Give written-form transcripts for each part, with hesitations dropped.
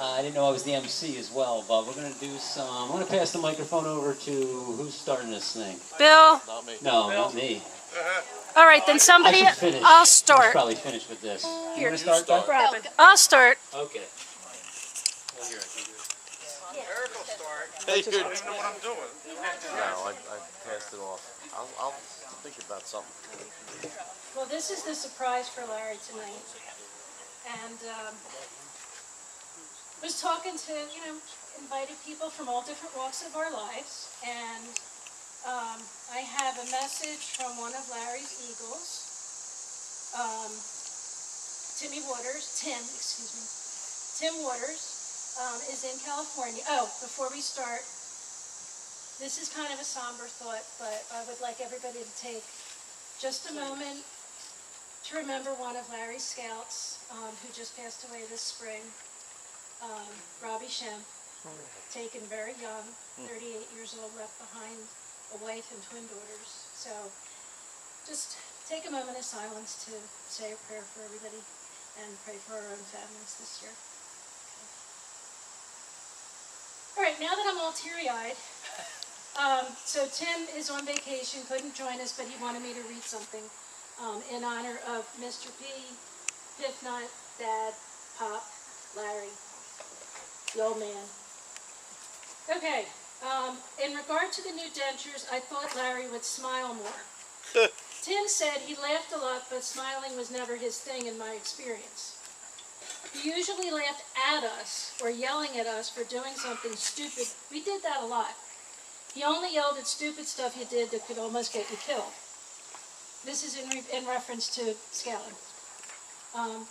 I didn't know I was the MC as well, but we're going to do some... I'm going to pass the microphone over to... Who's starting this thing? Bill? Not me. No, not me. All right, then somebody... I should finish. I'll I should start. probably finish with this. You want to You start, Beth? Robin. I'll start. Okay. Eric will start. Hey, I don't even know what I'm doing. No, I passed it off. I'll think about something. Well, this is the surprise for Larry tonight. And was talking to, invited people from all different walks of our lives. And I have a message from one of Larry's Eagles, Tim Waters, is in California. Oh, before we start, this is kind of a somber thought, but I would like everybody to take just a moment to remember one of Larry's scouts who just passed away this spring, Robbie Shem, taken very young, 38 years old, left behind a wife and twin daughters. So just take a moment of silence to say a prayer for everybody and pray for our own families this year. All right, now that I'm all teary-eyed, so Tim is on vacation, couldn't join us, but he wanted me to read something in honor of Mr. P, Piffnut, Dad, Pop, Larry, the old man. Okay, in regard to the new dentures, I thought Larry would smile more. Tim said he laughed a lot, but smiling was never his thing in my experience. He usually laughed at us or yelling at us for doing something stupid. We did that a lot. He only yelled at stupid stuff you did that could almost get you killed. This is in reference to scouting.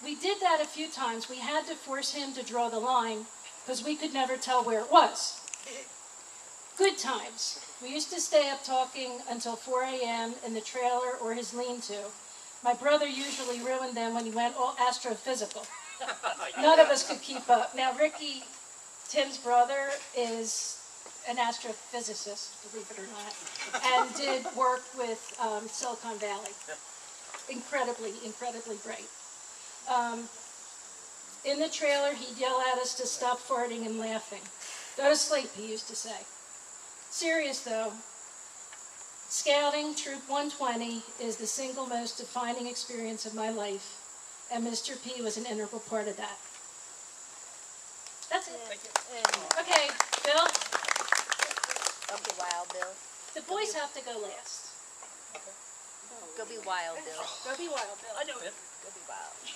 We did that a few times. We had to force him to draw the line because we could never tell where it was. Good times. We used to stay up talking until 4 a.m. in the trailer or his lean-to. My brother usually ruined them when he went all astrophysical. None of us could keep up. Now, Ricky, Tim's brother, is an astrophysicist, believe it or not, and did work with Silicon Valley. Incredibly bright. In the trailer, he'd yell at us to stop farting and laughing. Go to sleep, he used to say. Serious though, Scouting Troop 120 is the single most defining experience of my life, and Mr. P was an integral part of that. That's it. Thank you. Okay, Bill? Don't be wild, Bill. The boys have to go last. Go be wild, Bill. Go be wild, Bill. I know him. Go be wild. Do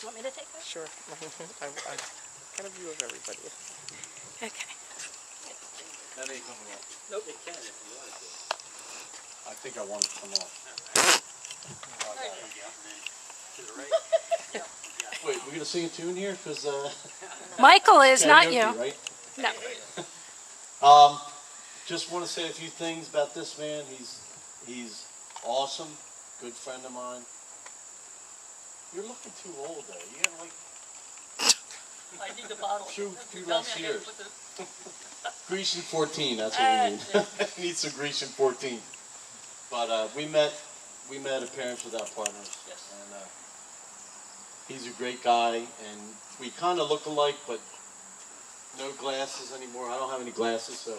you want me to take that? Sure. I kind of view of everybody. Okay. That ain't coming off. Nope. It can if you want it to. I think I want it to come off. There you go. To the right. Wait, we're gonna sing a tune here? Because Michael is, not karaoke, you. right? No. Just want to say a few things about this man. He's awesome, good friend of mine. You're looking too old there. You got like I need the bottle. few Tell less me I gotta years. put the- Grecian 14. That's what we need. We need some Grecian 14. But we met at Parents Without Partners. Yes. And he's a great guy, and we kind of look alike, but no glasses anymore. I don't have any glasses, so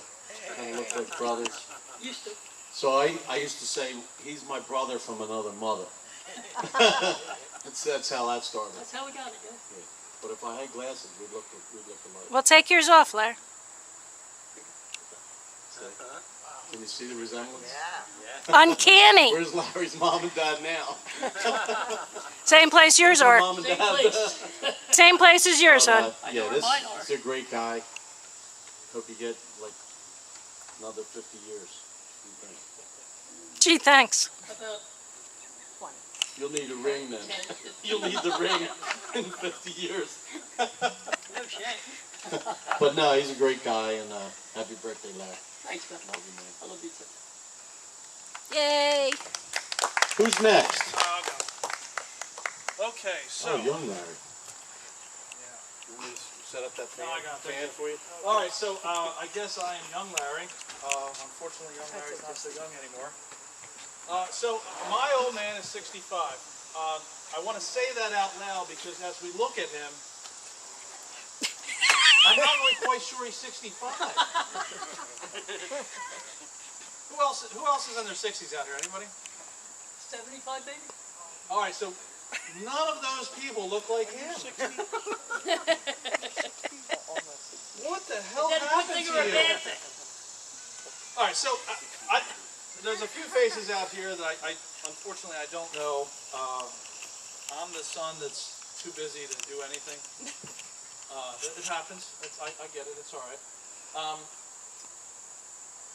kind of look like brothers. Used to. So I used to say he's my brother from another mother. That's how that started. That's how we got it, yeah. Yeah. But if I had glasses, we'd look alike. Well, take yours off, Larry. Can you see the resemblance? Uncanny. Where's Larry's mom and dad now? Same place yours My are. mom and Same dad. place. Same place as yours, son. I know Yeah, where this mine are. is a great guy. Hope you get like another 50 years. Gee, thanks. About You'll need a ring then. You'll need the ring in 50 years. no shame. But no, he's a great guy, and happy birthday, Larry. Thanks, man. Love you, man. I love you too. Yay. Who's next? Okay, so. Oh, young Larry. Yeah. You want me to set up that fan, No, I got it. fan for you? All right, so I guess I am young Larry. Unfortunately, young Larry's not so young anymore. So my old man is 65. I want to say that out loud because as we look at him, I'm not really quite sure he's 65. Who else is in their 60s out here? Anybody? 75 maybe? All right, so none of those people look like him. What the hell Is that a good happened thing to or a you? bad thing? All right, so there's a few faces out here that I unfortunately I don't know. I'm the son that's too busy to do anything. It happens. I get it. It's all right.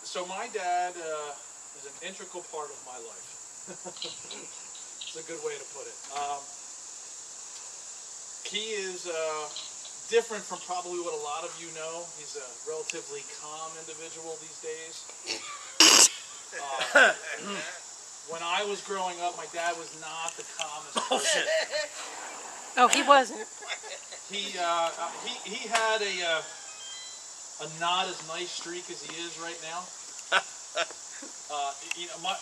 So my dad is an integral part of my life. It's a good way to put it. He is different from probably what a lot of you know. He's a relatively calm individual these days. When I was growing up, my dad was not the calmest person. Oh, he wasn't. He had a not as nice streak as he is right now.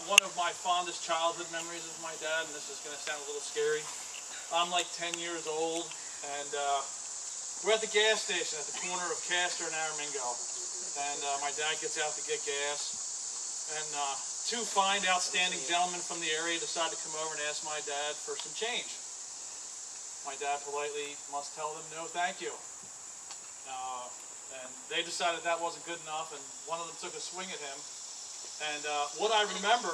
One of my fondest childhood memories of my dad, and this is going to sound a little scary. I'm like 10 years old, and we're at the gas station at the corner of Castor and Aramingo, and my dad gets out to get gas, and two fine, outstanding gentlemen from the area decide to come over and ask my dad for some change. My dad politely must tell them no, thank you. And they decided that wasn't good enough, and one of them took a swing at him. And what I remember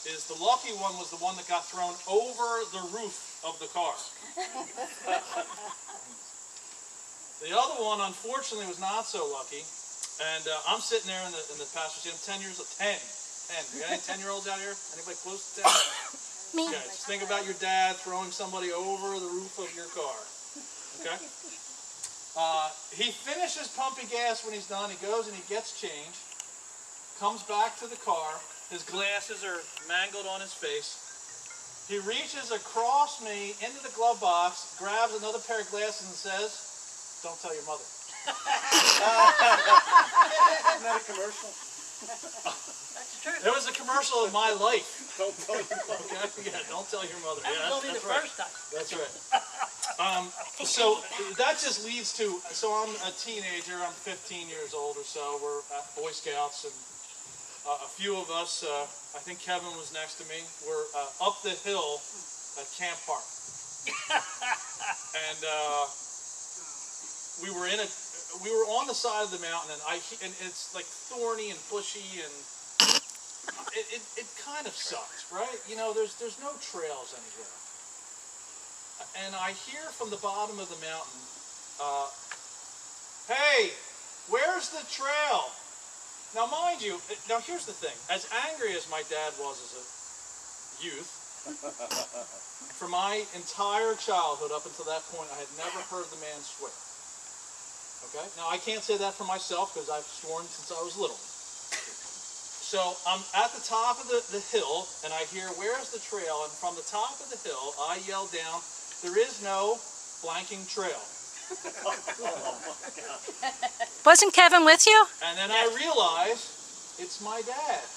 is the lucky one was the one that got thrown over the roof of the car. The other one, unfortunately, was not so lucky. And I'm sitting there in the passenger seat. I'm 10 years old. 10. You got any 10-year-olds out here? Anybody close to 10? Me. Okay, just think about your dad throwing somebody over the roof of your car. Okay? He finishes pumping gas when he's done. He goes and he gets change. Comes back to the car. His glasses are mangled on his face. He reaches across me into the glove box, grabs another pair of glasses and says, "Don't tell your mother." Isn't that a commercial? That's the truth. It was a commercial of my life. Don't tell your mother. Okay? Yeah, don't tell your mother. That Yeah, was only the that's right. first time. That's right. So that just leads to, so I'm a teenager, I'm 15 years old or so, we're at Boy Scouts, and a few of us, I think Kevin was next to me, we're up the hill at Camp Park. And we were on the side of the mountain, and it's like thorny and bushy, and it kind of sucks, right? You know, there's no trails anywhere. And I hear from the bottom of the mountain, "Hey, where's the trail?" Now, mind you, now here's the thing. As angry as my dad was as a youth, for my entire childhood up until that point, I had never heard the man swear. Okay? Now, I can't say that for myself because I've sworn since I was little. So I'm at the top of the hill, and I hear, "Where's the trail?" And from the top of the hill, I yell down, "There is no blanking trail." Wasn't Kevin with you? And then I realize it's my dad.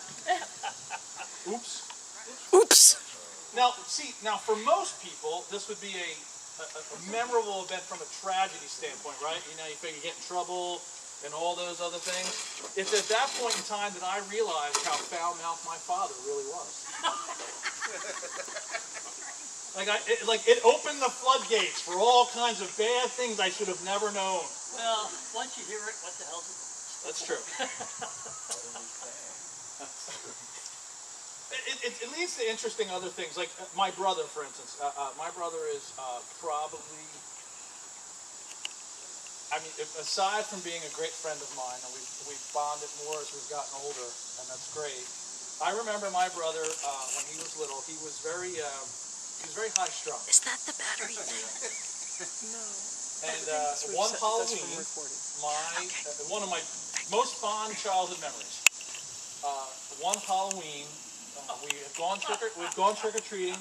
Oops. Oops. Now, see, for most people, this would be a memorable event from a tragedy standpoint, right? You know, you figure you get in trouble and all those other things. It's at that point in time that I realized how foul-mouthed my father really was. It opened the floodgates for all kinds of bad things I should have never known. Well, once you hear it, what the hell's it? That's true. It leads to interesting other things, like my brother, for instance. My brother is probably, I mean, aside from being a great friend of mine, and we've bonded more as we've gotten older, and that's great. I remember my brother, when he was little, he was very high-strung. Is that the battery thing? No. And That's one from Halloween, recording. one of my most fond childhood memories. One Halloween, we'd gone trick or treating.